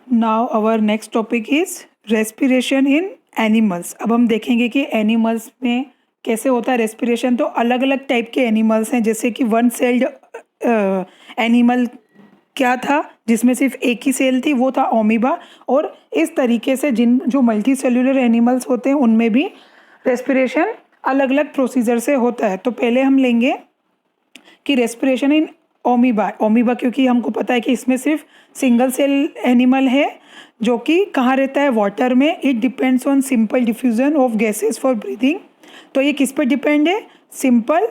Now our next topic is respiration in animals. अब हम देखेंगे कि एनिमल्स में कैसे होता है रेस्पिरेशन। तो अलग अलग टाइप के एनिमल्स हैं, जैसे कि वन सेल्ड एनिमल क्या था जिसमें सिर्फ एक ही सेल थी, वो था ओमीबा। और इस तरीके से जो मल्टी सेल्यूलर एनिमल्स होते हैं उनमें भी रेस्पिरेशन अलग अलग प्रोसीजर से होता है। तो पहले हम लेंगे कि रेस्पिरेशन इन ओमीबा क्योंकि हमको पता है कि इसमें सिर्फ सिंगल सेल एनिमल है जो कि कहाँ रहता है, वाटर में। It depends on simple diffusion of gases for breathing. तो ये किस पर डिपेंड है, simple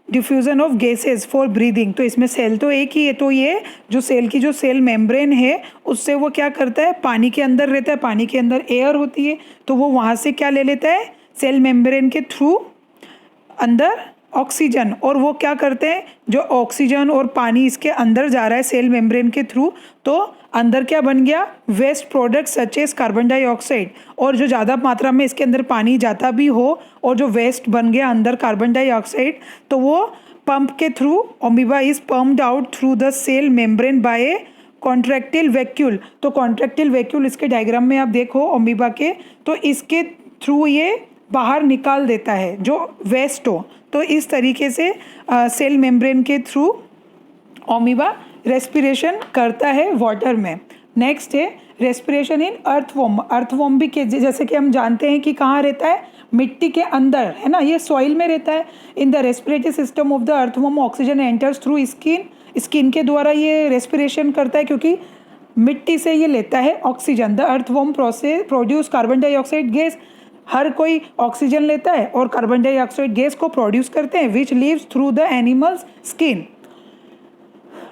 diffusion of gases for breathing. तो इसमें सेल तो एक ही है, तो ये जो सेल की जो सेल मेम्ब्रेन है उससे वो क्या करता है, पानी के अंदर रहता है, पानी के अंदर एयर होती है तो वो वहाँ से क्या ले लेता है, सेल मेम्ब्रेन के थ्रू अंदर ऑक्सीजन। और वो क्या करते हैं, जो ऑक्सीजन और पानी इसके अंदर जा रहा है सेल मेम्ब्रेन के थ्रू, तो अंदर क्या बन गया, waste product such as carbon dioxide. और जो ज़्यादा मात्रा में इसके अंदर पानी जाता भी हो और जो वेस्ट बन गया अंदर कार्बन डाइऑक्साइड, तो वो पंप के through amoeba is pumped out through the cell membrane by a contractile vacuole. तो कॉन्ट्रैक्टिल वैक्यूल इसके डायग्राम में आप देखो ओमीबा के, तो इसके थ्रू ये बाहर निकाल देता है जो वेस्ट हो। तो इस तरीके से सेल मेम्ब्रेन के थ्रू ओमीबा रेस्पिरेशन करता है वाटर में। नेक्स्ट है रेस्पिरेशन इन अर्थवॉर्म। अर्थवॉर्म भी जैसे कि हम जानते हैं कि कहाँ रहता है, मिट्टी के अंदर है ना, ये सॉइल में रहता है। In the respiratory system of the earthworm oxygen enters through skin. Skin के द्वारा ये रेस्पिरेशन करता है क्योंकि मिट्टी से ये लेता है oxygen. The earthworm produce carbon dioxide gas. हर कोई ऑक्सीजन लेता है और कार्बन डाइऑक्साइड गैस को प्रोड्यूस करते हैं, which leaves through the animals skin.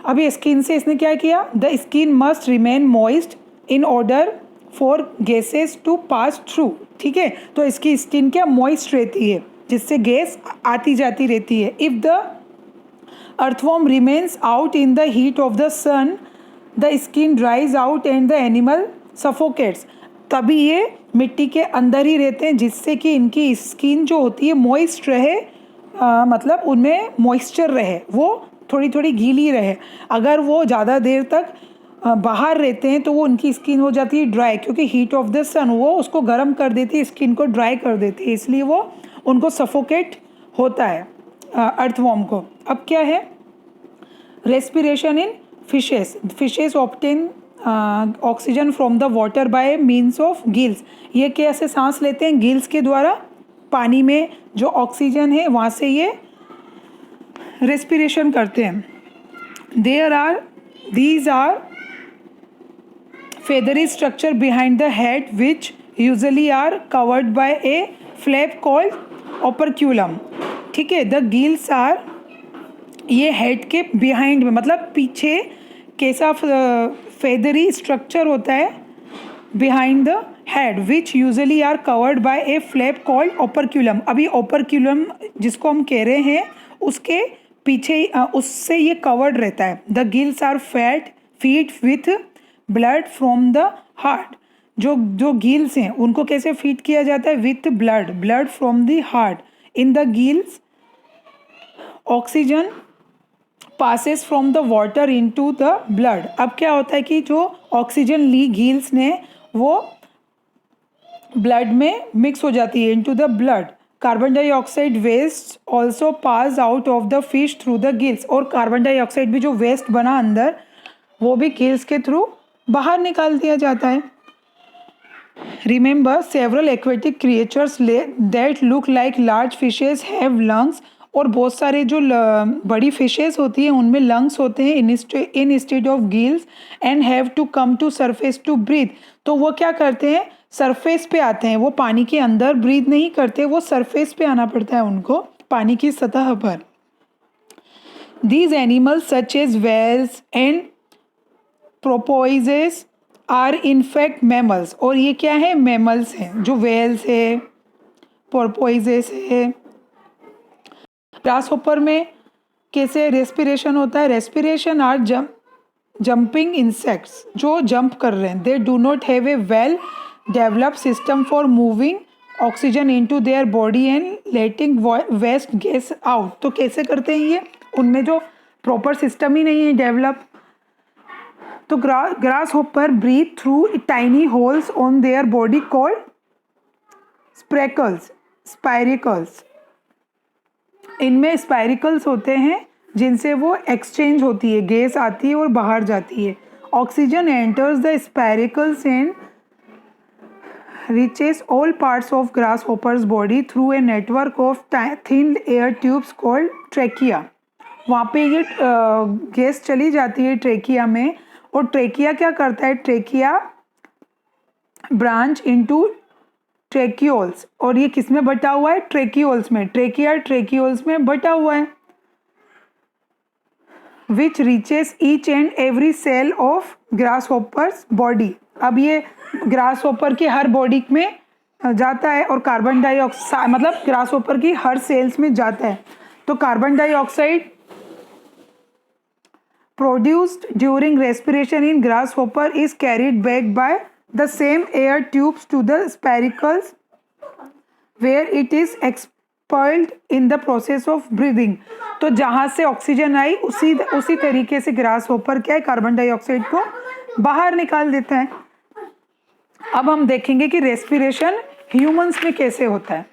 अभी स्किन से इसने क्या किया, the skin must remain moist in order for gases to pass through. ठीक है, तो इसकी स्किन क्या मॉइस्ट रहती है जिससे गैस आती जाती रहती है। If the earthworm remains out in the heat of the sun, the skin dries out and the animal suffocates. तभी ये मिट्टी के अंदर ही रहते हैं जिससे कि इनकी स्किन जो होती है मॉइस्ट रहे, मतलब उनमें मॉइस्चर रहे, वो थोड़ी थोड़ी गीली रहे। अगर वो ज़्यादा देर तक बाहर रहते हैं तो वो उनकी स्किन हो जाती है ड्राई, क्योंकि हीट ऑफ द सन वो उसको गर्म कर देती है, स्किन को ड्राई कर देती है, इसलिए वो उनको सफोकेट होता है अर्थवॉर्म को। अब क्या है, respiration in fishes. Fishes obtain oxygen from the water bye means of gills. ये कैसे सांस लेते हैं, गिल्स के द्वारा। पानी में जो ऑक्सीजन है वहाँ से ये रेस्पिरेशन करते हैं। these are feathery structure behind the head which usually are covered by a flap called operculum। ठीक है, द गिल्स आर, ये हेड के बिहाइंड में मतलब पीछे कैसा फेदरी स्ट्रक्चर होता है behind the head, which usually are covered by a flap called operculum. अभी ओपरक्यूलम जिसको हम कह रहे हैं उसके पीछे उससे ये कवर्ड रहता है। The gills are feed with blood from the heart. जो गिल्स हैं उनको कैसे फीड किया जाता है, with blood from the heart. In the gills oxygen passes from the water into the blood. अब क्या होता है कि जो ऑक्सीजन ली गिल्स ने वो ब्लड में मिक्स हो जाती है, into the blood. Carbon dioxide waste also pass out of the fish through the gills. और कार्बन डाइऑक्साइड भी जो वेस्ट बना अंदर वो भी गिल्स के थ्रू बाहर निकाल दिया जाता है। Remember several aquatic creatures that look like large fishes have lungs. और बहुत सारे जो बड़ी फिशेज होती हैं उनमें लंग्स होते हैं in instead of gills and have to come to surface to breathe. तो वो क्या करते हैं, सरफेस पे आते हैं, वो पानी के अंदर ब्रीथ नहीं करते, वो सरफेस पे आना पड़ता है उनको, पानी की सतह पर। These animals such as whales and porpoises are in fact mammals. और ये क्या है, मैमल्स हैं, जो वेल्स है, पोर्पोइजेस है। ग्रासहोपर में कैसे रेस्पिरेशन होता है, रेस्पिरेशन आर जंपिंग इंसेक्ट्स, जो जंप कर रहे हैं। They do not have a well develop system for moving oxygen into their body and letting waste gas out. तो कैसे करते हैं ये, उनमें जो प्रॉपर सिस्टम ही नहीं है डेवलप, तो grasshopper breathe through tiny holes on their body called spiracles. इनमें स्पाइरिकल्स होते हैं जिनसे वो एक्सचेंज होती है, गैस आती है और बाहर जाती है। Oxygen enters the spiracles and reaches all parts of grasshopper's body through a network of thin air tubes called trachea। वहाँ पे ये गैस चली जाती है ट्रेकिया में, और ट्रेकिया क्या करता है, ट्रेकिया ब्रांच इनटू ट्रेकियोल्स, और ये किस में बटा हुआ है, ट्रेकियोल्स में। ट्रेकिया ट्रेकियोल्स में बटा हुआ है, which reaches each and every cell of grasshoppers body. अब ये ग्रासहोपर की हर बॉडी में जाता है और कार्बन डाइऑक्साइड मतलब ग्रासहोपर की हर सेल्स में जाता है। तो carbon dioxide produced during respiration in grasshopper is carried back by the same air tubes to the spiracles where it is expelled in the process of breathing. तो जहाँ से oxygen आई उसी तरीके से ग्रासहोपर क्या है, कार्बन डाइऑक्साइड को बाहर निकाल देता है। अब हम देखेंगे कि रेस्पिरेशन ह्यूमंस में कैसे होता है।